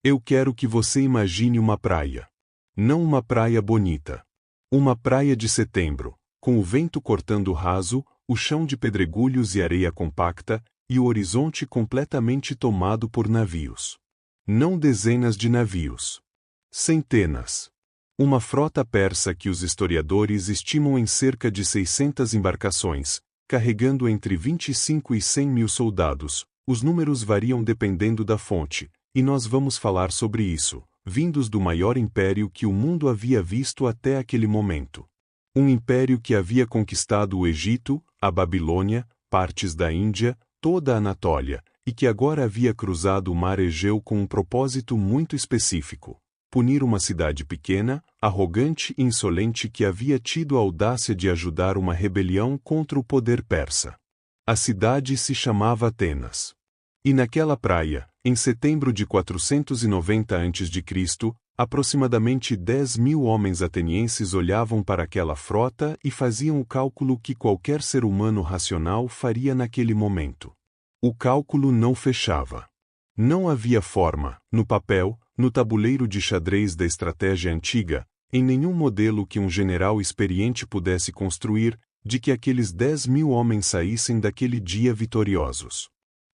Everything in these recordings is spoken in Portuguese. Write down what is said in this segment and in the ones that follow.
Eu quero que você imagine uma praia. Não uma praia bonita. Uma praia de setembro, com o vento cortando o raso, o chão de pedregulhos e areia compacta, e o horizonte completamente tomado por navios. Não dezenas de navios. Centenas. Uma frota persa que os historiadores estimam em cerca de 600 embarcações, carregando entre 25 e 100 mil soldados. Os números variam dependendo da fonte, e nós vamos falar sobre isso, vindos do maior império que o mundo havia visto até aquele momento. Um império que havia conquistado o Egito, a Babilônia, partes da Índia, toda a Anatólia, e que agora havia cruzado o mar Egeu com um propósito muito específico: punir uma cidade pequena, arrogante e insolente que havia tido a audácia de ajudar uma rebelião contra o poder persa. A cidade se chamava Atenas. E naquela praia, em setembro de 490 a.C., aproximadamente 10 mil homens atenienses olhavam para aquela frota e faziam o cálculo que qualquer ser humano racional faria naquele momento. O cálculo não fechava. Não havia forma, no papel, no tabuleiro de xadrez da estratégia antiga, em nenhum modelo que um general experiente pudesse construir, de que aqueles 10 mil homens saíssem daquele dia vitoriosos.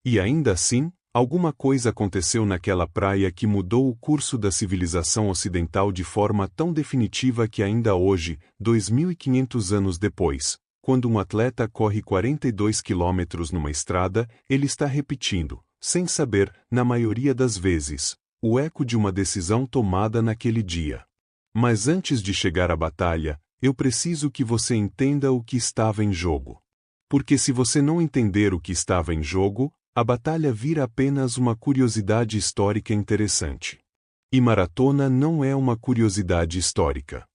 E ainda assim, alguma coisa aconteceu naquela praia que mudou o curso da civilização ocidental de forma tão definitiva que ainda hoje, 2.500 anos depois, quando um atleta corre 42 quilômetros numa estrada, ele está repetindo, sem saber, na maioria das vezes, o eco de uma decisão tomada naquele dia. Mas antes de chegar à batalha, eu preciso que você entenda o que estava em jogo. Porque se você não entender o que estava em jogo, a batalha vira apenas uma curiosidade histórica interessante. E maratona não é uma curiosidade histórica.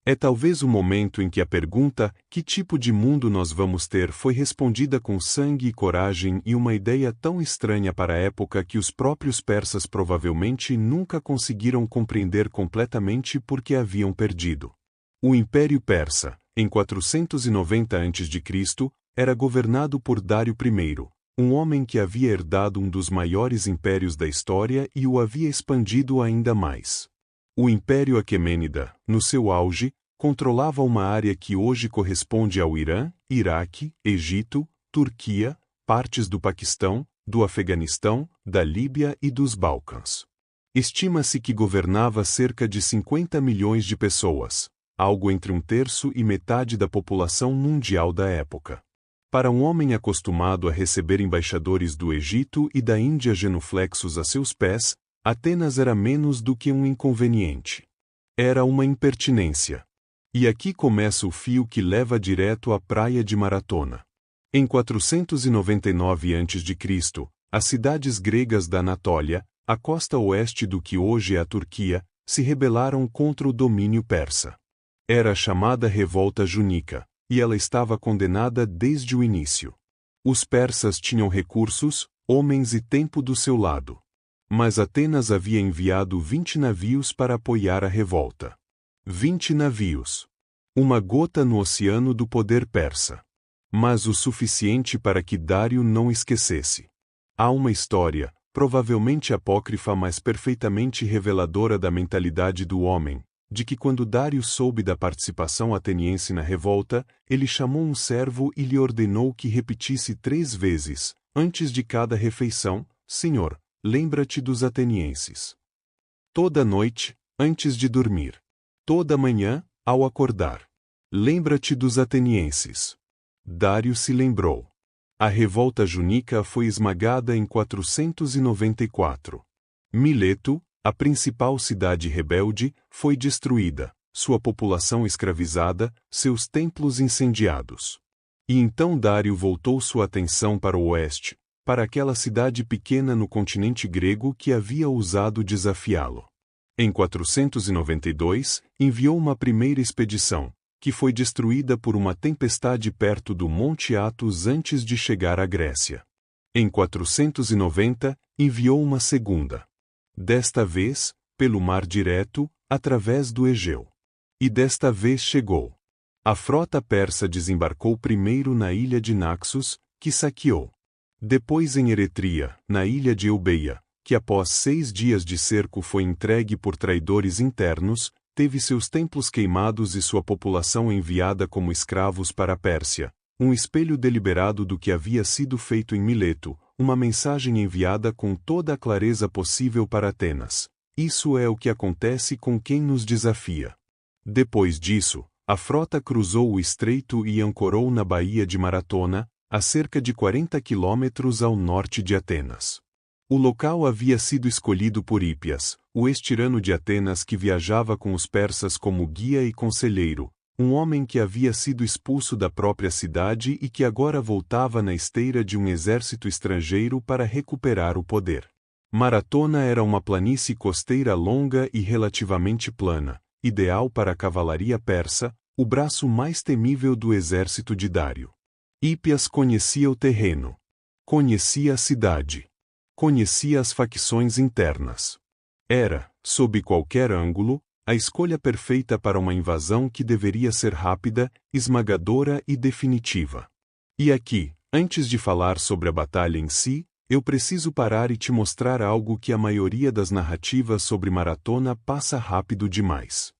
É talvez o momento em que a pergunta, que tipo de mundo nós vamos ter, foi respondida com sangue e coragem e uma ideia tão estranha para a época que os próprios persas provavelmente nunca conseguiram compreender completamente porque haviam perdido. O Império Persa, em 490 a.C., era governado por Dário I, um homem que havia herdado um dos maiores impérios da história e o havia expandido ainda mais. O Império Aquemênida, no seu auge, controlava uma área que hoje corresponde ao Irã, Iraque, Egito, Turquia, partes do Paquistão, do Afeganistão, da Líbia e dos Balcãs. Estima-se que governava cerca de 50 milhões de pessoas, algo entre um terço e metade da população mundial da época. Para um homem acostumado a receber embaixadores do Egito e da Índia genuflexos a seus pés, Atenas era menos do que um inconveniente. Era uma impertinência. E aqui começa o fio que leva direto à praia de Maratona. Em 499 a.C., as cidades gregas da Anatólia, a costa oeste do que hoje é a Turquia, se rebelaram contra o domínio persa. Era a chamada Revolta Júnica, e ela estava condenada desde o início. Os persas tinham recursos, homens e tempo do seu lado. Mas Atenas havia enviado 20 navios para apoiar a revolta. 20 navios. Uma gota no oceano do poder persa. Mas o suficiente para que Dário não esquecesse. Há uma história, provavelmente apócrifa mas perfeitamente reveladora da mentalidade do homem, de que quando Dário soube da participação ateniense na revolta, ele chamou um servo e lhe ordenou que repetisse 3 vezes, antes de cada refeição: Senhor, lembra-te dos atenienses. Toda noite, antes de dormir. Toda manhã, ao acordar. Lembra-te dos atenienses. Dário se lembrou. A revolta júnica foi esmagada em 494. Mileto, a principal cidade rebelde, foi destruída, sua população escravizada, seus templos incendiados. E então Dário voltou sua atenção para o oeste, para aquela cidade pequena no continente grego que havia ousado desafiá-lo. Em 492, enviou uma primeira expedição, que foi destruída por uma tempestade perto do Monte Athos antes de chegar à Grécia. Em 490, enviou uma segunda. Desta vez, pelo mar direto, através do Egeu. E desta vez chegou. A frota persa desembarcou primeiro na ilha de Naxos, que saqueou. Depois em Eretria, na ilha de Eubeia, que após 6 dias de cerco foi entregue por traidores internos, teve seus templos queimados e sua população enviada como escravos para a Pérsia, um espelho deliberado do que havia sido feito em Mileto, uma mensagem enviada com toda a clareza possível para Atenas. Isso é o que acontece com quem nos desafia. Depois disso, a frota cruzou o estreito e ancorou na baía de Maratona, a cerca de 40 quilômetros ao norte de Atenas. O local havia sido escolhido por Hípias, o ex-tirano de Atenas que viajava com os persas como guia e conselheiro, um homem que havia sido expulso da própria cidade e que agora voltava na esteira de um exército estrangeiro para recuperar o poder. Maratona era uma planície costeira longa e relativamente plana, ideal para a cavalaria persa, o braço mais temível do exército de Dário. Hípias conhecia o terreno. Conhecia a cidade. Conhecia as facções internas. Era, sob qualquer ângulo, a escolha perfeita para uma invasão que deveria ser rápida, esmagadora e definitiva. E aqui, antes de falar sobre a batalha em si, eu preciso parar e te mostrar algo que a maioria das narrativas sobre Maratona passa rápido demais.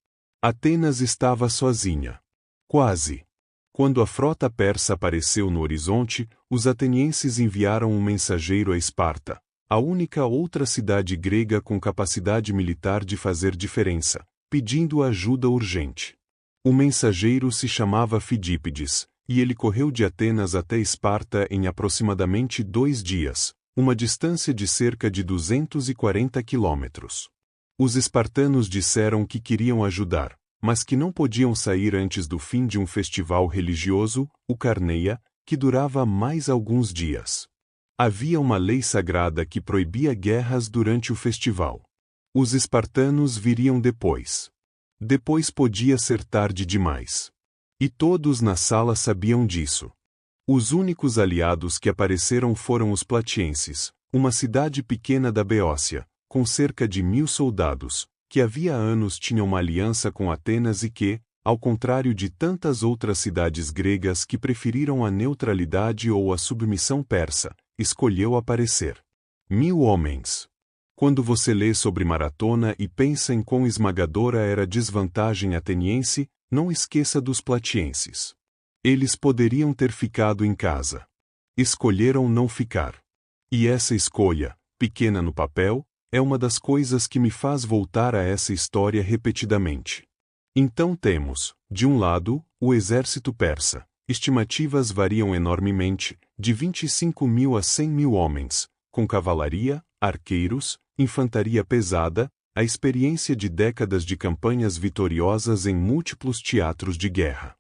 Atenas estava sozinha. Quase. Quando a frota persa apareceu no horizonte, os atenienses enviaram um mensageiro a Esparta, a única outra cidade grega com capacidade militar de fazer diferença, pedindo ajuda urgente. O mensageiro se chamava Fidípides, e ele correu de Atenas até Esparta em aproximadamente 2 dias, uma distância de cerca de 240 quilômetros. Os espartanos disseram que queriam ajudar, mas que não podiam sair antes do fim de um festival religioso, o Carneia, que durava mais alguns dias. Havia uma lei sagrada que proibia guerras durante o festival. Os espartanos viriam depois. Depois podia ser tarde demais. E todos na sala sabiam disso. Os únicos aliados que apareceram foram os platienses, uma cidade pequena da Beócia, com cerca de 1000 soldados, que havia anos tinham uma aliança com Atenas e que, ao contrário de tantas outras cidades gregas que preferiram a neutralidade ou a submissão persa, escolheu aparecer. 1000 homens. Quando você lê sobre Maratona e pensa em quão esmagadora era a desvantagem ateniense, não esqueça dos platienses. Eles poderiam ter ficado em casa. Escolheram não ficar. E essa escolha, pequena no papel, é uma das coisas que me faz voltar a essa história repetidamente. Então temos, de um lado, o exército persa. Estimativas variam enormemente, de 25.000 a 100.000 homens, com cavalaria, arqueiros, infantaria pesada, a experiência de décadas de campanhas vitoriosas em múltiplos teatros de guerra.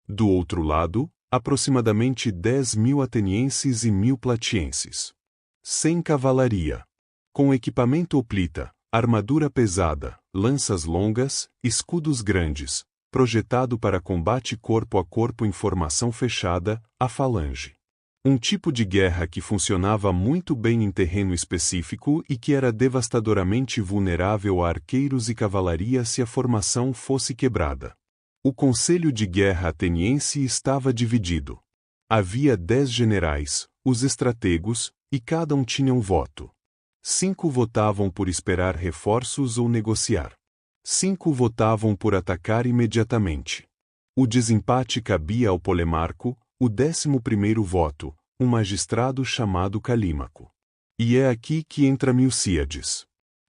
Do outro lado, aproximadamente 10.000 atenienses e 1.000 platienses. Sem cavalaria. Com equipamento hoplita, armadura pesada, lanças longas, escudos grandes, projetado para combate corpo a corpo em formação fechada, a falange. Um tipo de guerra que funcionava muito bem em terreno específico e que era devastadoramente vulnerável a arqueiros e cavalaria se a formação fosse quebrada. O conselho de guerra ateniense estava dividido. Havia 10 generais, os estrategos, e cada um tinha um voto. 5 votavam por esperar reforços ou negociar. 5 votavam por atacar imediatamente. O desempate cabia ao Polemarco, o 11º voto, um magistrado chamado Calímaco. E é aqui que entra Milcíades.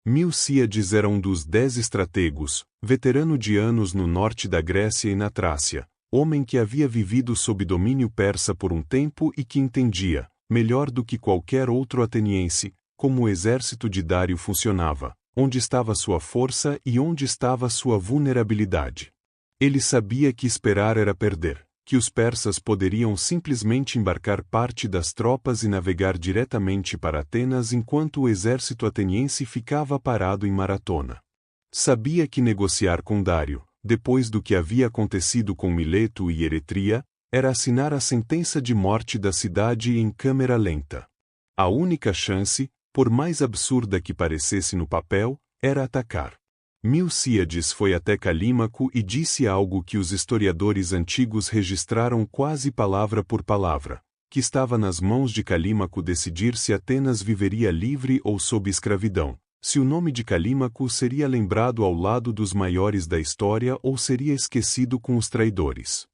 Milcíades era um dos 10 estrategos, veterano de anos no norte da Grécia e na Trácia, homem que havia vivido sob domínio persa por um tempo e que entendia, melhor do que qualquer outro ateniense, como o exército de Dário funcionava, onde estava sua força e onde estava sua vulnerabilidade. Ele sabia que esperar era perder, que os persas poderiam simplesmente embarcar parte das tropas e navegar diretamente para Atenas enquanto o exército ateniense ficava parado em Maratona. Sabia que negociar com Dário, depois do que havia acontecido com Mileto e Eretria, era assinar a sentença de morte da cidade em câmera lenta. A única chance, por mais absurda que parecesse no papel, era atacar. Milcíades foi até Calímaco e disse algo que os historiadores antigos registraram quase palavra por palavra. que estava nas mãos de Calímaco decidir se Atenas viveria livre ou sob escravidão, se o nome de Calímaco seria lembrado ao lado dos maiores da história ou seria esquecido com os traidores.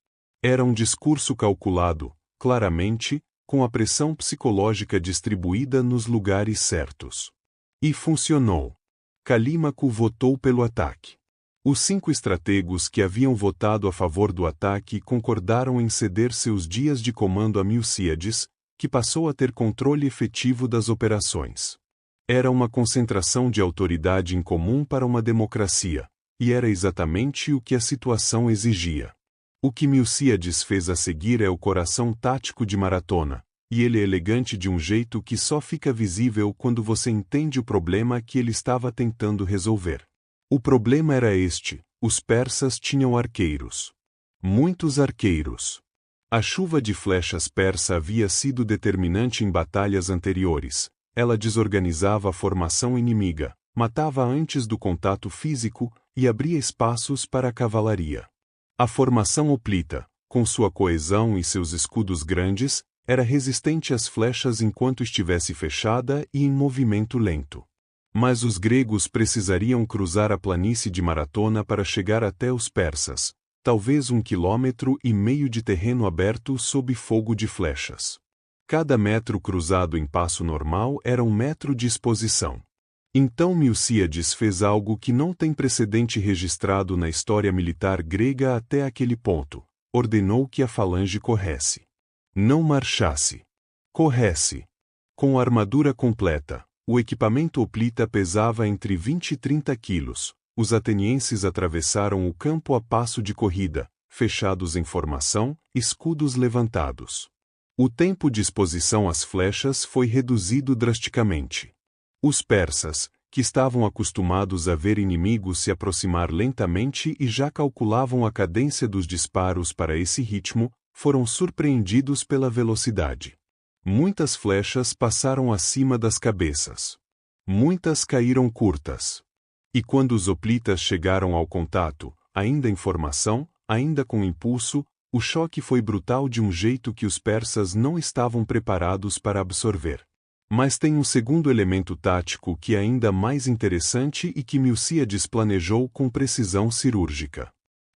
Era um discurso calculado, claramente, com a pressão psicológica distribuída nos lugares certos. E funcionou. Calímaco votou pelo ataque. Os 5 estrategos que haviam votado a favor do ataque concordaram em ceder seus dias de comando a Milcíades, que passou a ter controle efetivo das operações. Era uma concentração de autoridade incomum para uma democracia, e era exatamente o que a situação exigia. O que Milcíades fez a seguir é o coração tático de Maratona, e ele é elegante de um jeito que só fica visível quando você entende o problema que ele estava tentando resolver. O problema era este: os persas tinham arqueiros. Muitos arqueiros. A chuva de flechas persa havia sido determinante em batalhas anteriores. Ela desorganizava a formação inimiga, matava antes do contato físico e abria espaços para a cavalaria. A formação hoplita, com sua coesão e seus escudos grandes, era resistente às flechas enquanto estivesse fechada e em movimento lento. Mas os gregos precisariam cruzar a planície de Maratona para chegar até os persas, talvez 1,5 km de terreno aberto sob fogo de flechas. Cada metro cruzado em passo normal era 1 metro de exposição. Então Milcíades fez algo que não tem precedente registrado na história militar grega até aquele ponto: ordenou que a falange corresse. Não marchasse. Corresse. Com a armadura completa. O equipamento hoplita pesava entre 20 e 30 quilos. Os atenienses atravessaram o campo a passo de corrida, fechados em formação, escudos levantados. O tempo de exposição às flechas foi reduzido drasticamente. Os persas, que estavam acostumados a ver inimigos se aproximar lentamente e já calculavam a cadência dos disparos para esse ritmo, foram surpreendidos pela velocidade. Muitas flechas passaram acima das cabeças. Muitas caíram curtas. E quando os hoplitas chegaram ao contato, ainda em formação, ainda com impulso, o choque foi brutal de um jeito que os persas não estavam preparados para absorver. Mas tem um segundo elemento tático que é ainda mais interessante e que Milcíades planejou com precisão cirúrgica.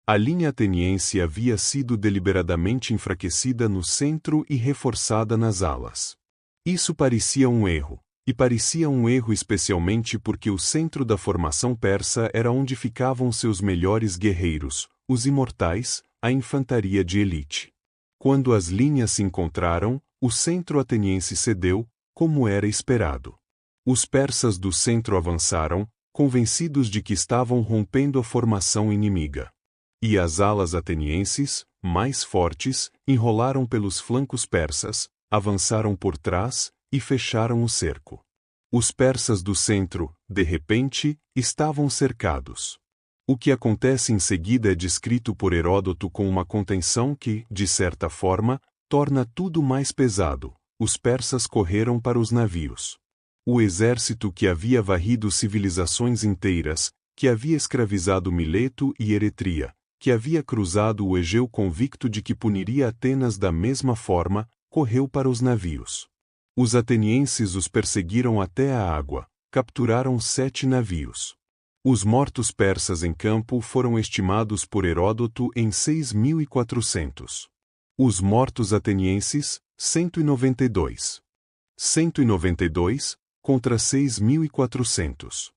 A linha ateniense havia sido deliberadamente enfraquecida no centro e reforçada nas alas. Isso parecia um erro, e parecia um erro especialmente porque o centro da formação persa era onde ficavam seus melhores guerreiros, os imortais, a infantaria de elite. Quando as linhas se encontraram, o centro ateniense cedeu, como era esperado. Os persas do centro avançaram, convencidos de que estavam rompendo a formação inimiga. E as alas atenienses, mais fortes, enrolaram pelos flancos persas, avançaram por trás e fecharam o cerco. Os persas do centro, de repente, estavam cercados. O que acontece em seguida é descrito por Heródoto com uma contenção que, de certa forma, torna tudo mais pesado. Os persas correram para os navios. O exército que havia varrido civilizações inteiras, que havia escravizado Mileto e Eretria, que havia cruzado o Egeu convicto de que puniria Atenas da mesma forma, correu para os navios. Os atenienses os perseguiram até a água, capturaram 7 navios. Os mortos persas em campo foram estimados por Heródoto em 6.400. Os mortos atenienses, 192. 192, contra 6.400.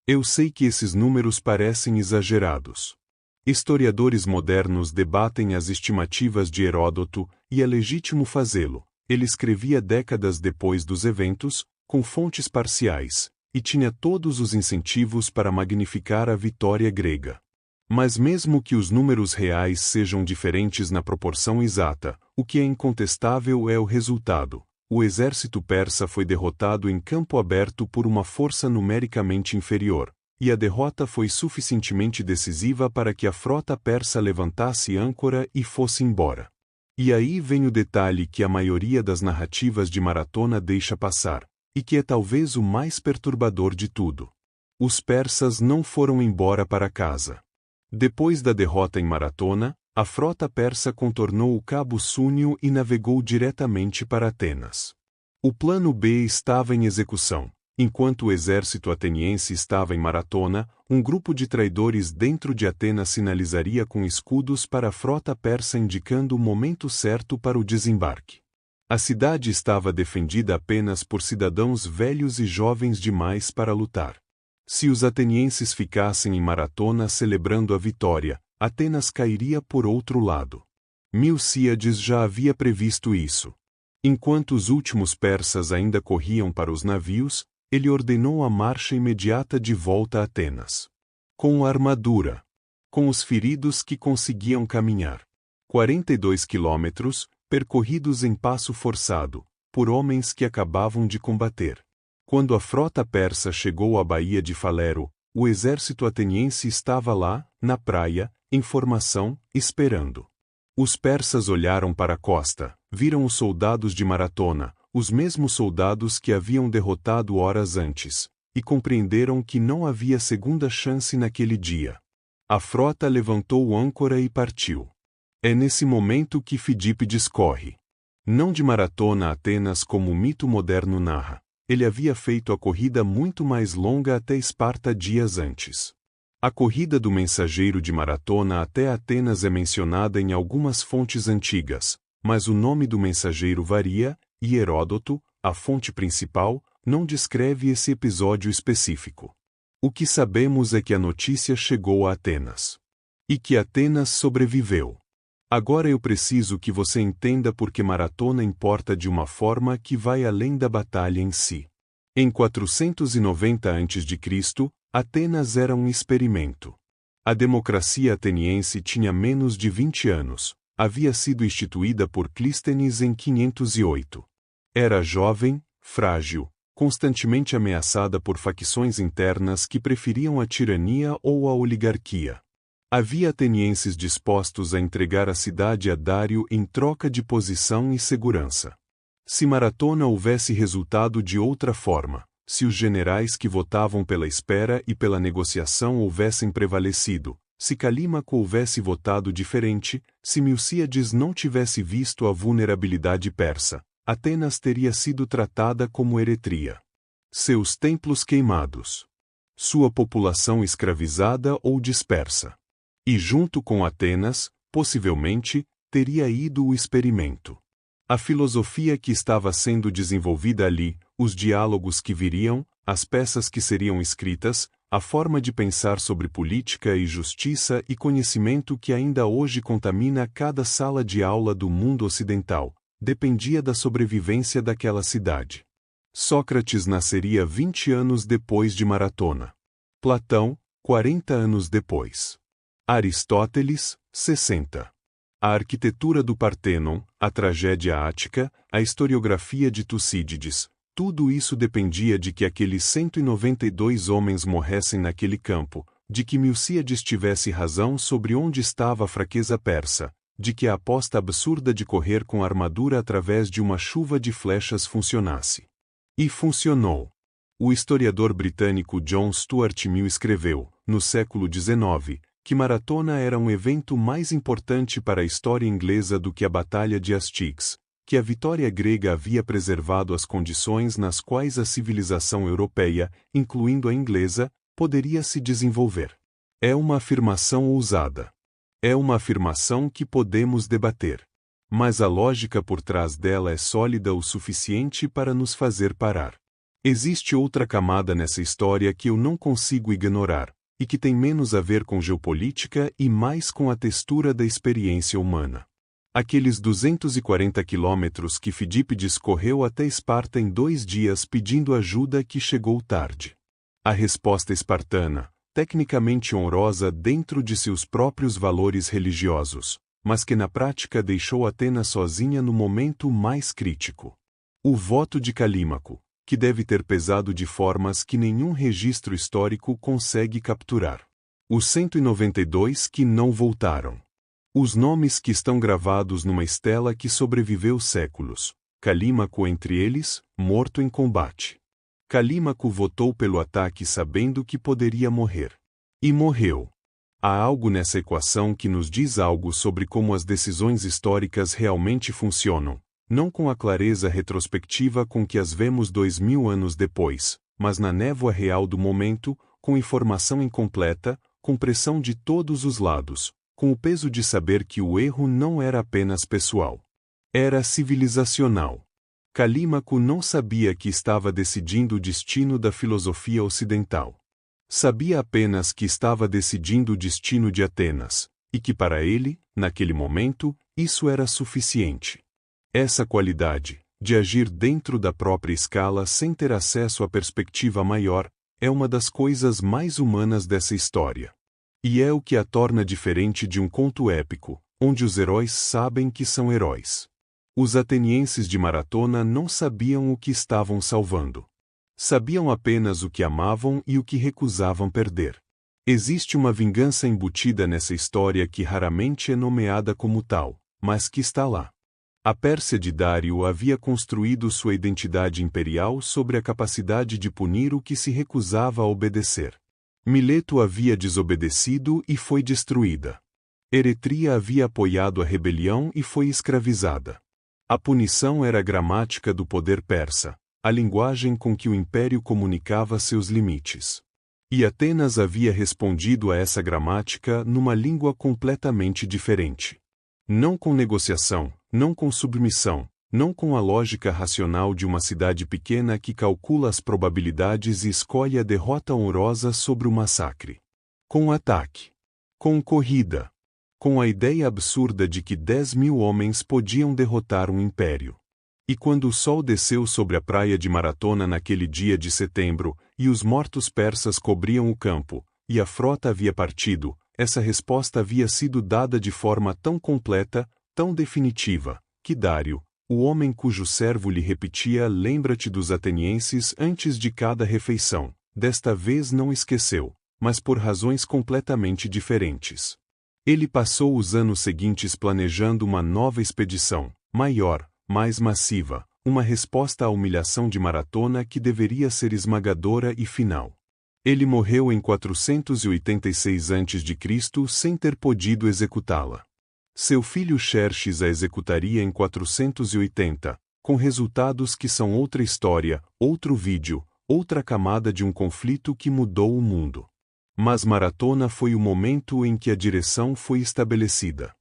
Eu sei que esses números parecem exagerados. Historiadores modernos debatem as estimativas de Heródoto, e é legítimo fazê-lo. Ele escrevia décadas depois dos eventos, com fontes parciais, e tinha todos os incentivos para magnificar a vitória grega. Mas mesmo que os números reais sejam diferentes na proporção exata, o que é incontestável é o resultado. O exército persa foi derrotado em campo aberto por uma força numericamente inferior, e a derrota foi suficientemente decisiva para que a frota persa levantasse âncora e fosse embora. E aí vem o detalhe que a maioria das narrativas de Maratona deixa passar, e que é talvez o mais perturbador de tudo. Os persas não foram embora para casa. Depois da derrota em Maratona, A frota persa contornou o Cabo Súnio e navegou diretamente para Atenas. O plano B estava em execução. Enquanto o exército ateniense estava em Maratona, um grupo de traidores dentro de Atenas sinalizaria com escudos para a frota persa indicando o momento certo para o desembarque. A cidade estava defendida apenas por cidadãos velhos e jovens demais para lutar. Se os atenienses ficassem em Maratona celebrando a vitória, Atenas cairia por outro lado. Milcíades já havia previsto isso. Enquanto os últimos persas ainda corriam para os navios, ele ordenou a marcha imediata de volta a Atenas. Com a armadura. Com os feridos que conseguiam caminhar. 42 quilômetros, percorridos em passo forçado, por homens que acabavam de combater. Quando a frota persa chegou à Baía de Falero, o exército ateniense estava lá, na praia, em formação, esperando. Os persas olharam para a costa, viram os soldados de Maratona, os mesmos soldados que haviam derrotado horas antes, e compreenderam que não havia segunda chance naquele dia. A frota levantou âncora e partiu. É nesse momento que Fidípides corre. Não de Maratona a Atenas como o mito moderno narra. Ele havia feito a corrida muito mais longa até Esparta dias antes. A corrida do mensageiro de Maratona até Atenas é mencionada em algumas fontes antigas, mas o nome do mensageiro varia, e Heródoto, a fonte principal, não descreve esse episódio específico. O que sabemos é que a notícia chegou a Atenas. E que Atenas sobreviveu. Agora eu preciso que você entenda porque Maratona importa de uma forma que vai além da batalha em si. Em 490 a.C., Atenas era um experimento. A democracia ateniense tinha menos de 20 anos, havia sido instituída por Clístenes em 508. Era jovem, frágil, constantemente ameaçada por facções internas que preferiam a tirania ou a oligarquia. Havia atenienses dispostos a entregar a cidade a Dário em troca de posição e segurança. Se Maratona houvesse resultado de outra forma, se os generais que votavam pela espera e pela negociação houvessem prevalecido, se Calímaco houvesse votado diferente, se Milcíades não tivesse visto a vulnerabilidade persa, Atenas teria sido tratada como Eretria. Seus templos queimados. Sua população escravizada ou dispersa. E junto com Atenas, possivelmente, teria ido o experimento. A filosofia que estava sendo desenvolvida ali, os diálogos que viriam, as peças que seriam escritas, a forma de pensar sobre política e justiça e conhecimento que ainda hoje contamina cada sala de aula do mundo ocidental, dependia da sobrevivência daquela cidade. Sócrates nasceria 20 anos depois de Maratona. Platão, 40 anos depois. Aristóteles, 60. A arquitetura do Partênon, a tragédia ática, a historiografia de Tucídides, tudo isso dependia de que aqueles 192 homens morressem naquele campo, de que Milcíades tivesse razão sobre onde estava a fraqueza persa, de que a aposta absurda de correr com armadura através de uma chuva de flechas funcionasse. E funcionou. O historiador britânico John Stuart Mill escreveu, no século XIX, que Maratona era um evento mais importante para a história inglesa do que a Batalha de Hastings, que a vitória grega havia preservado as condições nas quais a civilização europeia, incluindo a inglesa, poderia se desenvolver. É uma afirmação ousada. É uma afirmação que podemos debater. Mas a lógica por trás dela é sólida o suficiente para nos fazer parar. Existe outra camada nessa história que eu não consigo ignorar, e que tem menos a ver com geopolítica e mais com a textura da experiência humana. Aqueles 240 quilômetros que Fidípides correu até Esparta em 2 dias pedindo ajuda que chegou tarde. A resposta espartana, tecnicamente honrosa dentro de seus próprios valores religiosos, mas que na prática deixou Atenas sozinha no momento mais crítico. O voto de Calímaco, que deve ter pesado de formas que nenhum registro histórico consegue capturar. Os 192 que não voltaram. Os nomes que estão gravados numa estela que sobreviveu séculos. Calímaco entre eles, morto em combate. Calímaco votou pelo ataque sabendo que poderia morrer. E morreu. Há algo nessa equação que nos diz algo sobre como as decisões históricas realmente funcionam, não com a clareza retrospectiva com que as vemos 2000 anos depois, mas na névoa real do momento, com informação incompleta, com pressão de todos os lados, com o peso de saber que o erro não era apenas pessoal. Era civilizacional. Calímaco não sabia que estava decidindo o destino da filosofia ocidental. Sabia apenas que estava decidindo o destino de Atenas, e que para ele, naquele momento, isso era suficiente. Essa qualidade, de agir dentro da própria escala sem ter acesso à perspectiva maior, é uma das coisas mais humanas dessa história. E é o que a torna diferente de um conto épico, onde os heróis sabem que são heróis. Os atenienses de Maratona não sabiam o que estavam salvando. Sabiam apenas o que amavam e o que recusavam perder. Existe uma vingança embutida nessa história que raramente é nomeada como tal, mas que está lá. A Pérsia de Dário havia construído sua identidade imperial sobre a capacidade de punir o que se recusava a obedecer. Mileto havia desobedecido e foi destruída. Eretria havia apoiado a rebelião e foi escravizada. A punição era a gramática do poder persa, a linguagem com que o império comunicava seus limites. E Atenas havia respondido a essa gramática numa língua completamente diferente. Não com negociação, não com submissão, não com a lógica racional de uma cidade pequena que calcula as probabilidades e escolhe a derrota honrosa sobre o massacre. Com ataque. Com corrida. Com a ideia absurda de que 10.000 homens podiam derrotar um império. E quando o sol desceu sobre a praia de Maratona naquele dia de setembro, e os mortos persas cobriam o campo, e a frota havia partido, essa resposta havia sido dada de forma tão completa, tão definitiva, que Dário, o homem cujo servo lhe repetia "lembra-te dos atenienses" antes de cada refeição, desta vez não esqueceu, mas por razões completamente diferentes. Ele passou os anos seguintes planejando uma nova expedição, maior, mais massiva, uma resposta à humilhação de Maratona que deveria ser esmagadora e final. Ele morreu em 486 a.C. sem ter podido executá-la. Seu filho Xerxes a executaria em 480, com resultados que são outra história, outro vídeo, outra camada de um conflito que mudou o mundo. Mas Maratona foi o momento em que a direção foi estabelecida.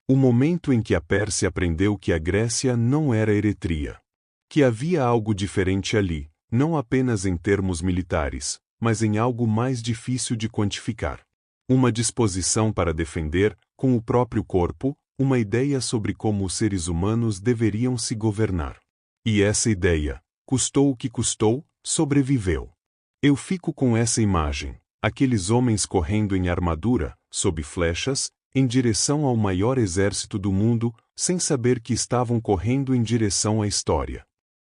O momento em que a Pérsia aprendeu que a Grécia não era Eretria. Que havia algo diferente ali, não apenas em termos militares, mas em algo mais difícil de quantificar. Uma disposição para defender, com o próprio corpo, uma ideia sobre como os seres humanos deveriam se governar. E essa ideia, custou o que custou, sobreviveu. Eu fico com essa imagem. Aqueles homens correndo em armadura, sob flechas, em direção ao maior exército do mundo, sem saber que estavam correndo em direção à história.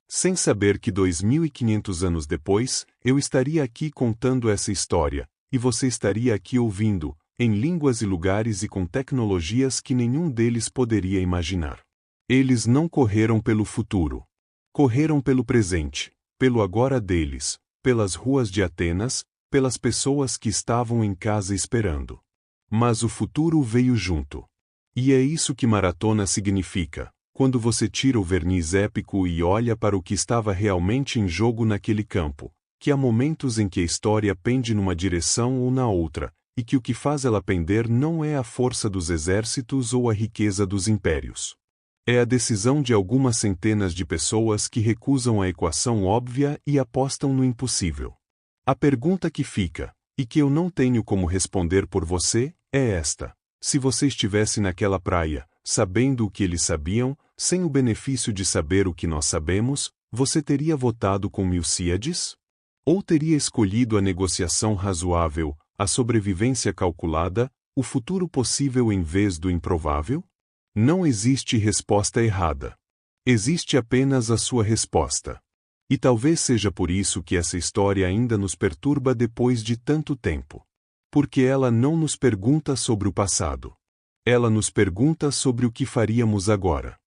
Sem saber que 2.500 anos depois, eu estaria aqui contando essa história, e você estaria aqui ouvindo, em línguas e lugares e com tecnologias que nenhum deles poderia imaginar. Eles não correram pelo futuro. Correram pelo presente, pelo agora deles, pelas ruas de Atenas, pelas pessoas que estavam em casa esperando. Mas o futuro veio junto. E é isso que Maratona significa, quando você tira o verniz épico e olha para o que estava realmente em jogo naquele campo, que há momentos em que a história pende numa direção ou na outra, e que o que faz ela pender não é a força dos exércitos ou a riqueza dos impérios. É a decisão de algumas centenas de pessoas que recusam a equação óbvia e apostam no impossível. A pergunta que fica, e que eu não tenho como responder por você, é esta: se você estivesse naquela praia, sabendo o que eles sabiam, sem o benefício de saber o que nós sabemos, você teria votado com Milcíades? Ou teria escolhido a negociação razoável, a sobrevivência calculada, o futuro possível em vez do improvável? Não existe resposta errada. Existe apenas a sua resposta. E talvez seja por isso que essa história ainda nos perturba depois de tanto tempo. Porque ela não nos pergunta sobre o passado. Ela nos pergunta sobre o que faríamos agora.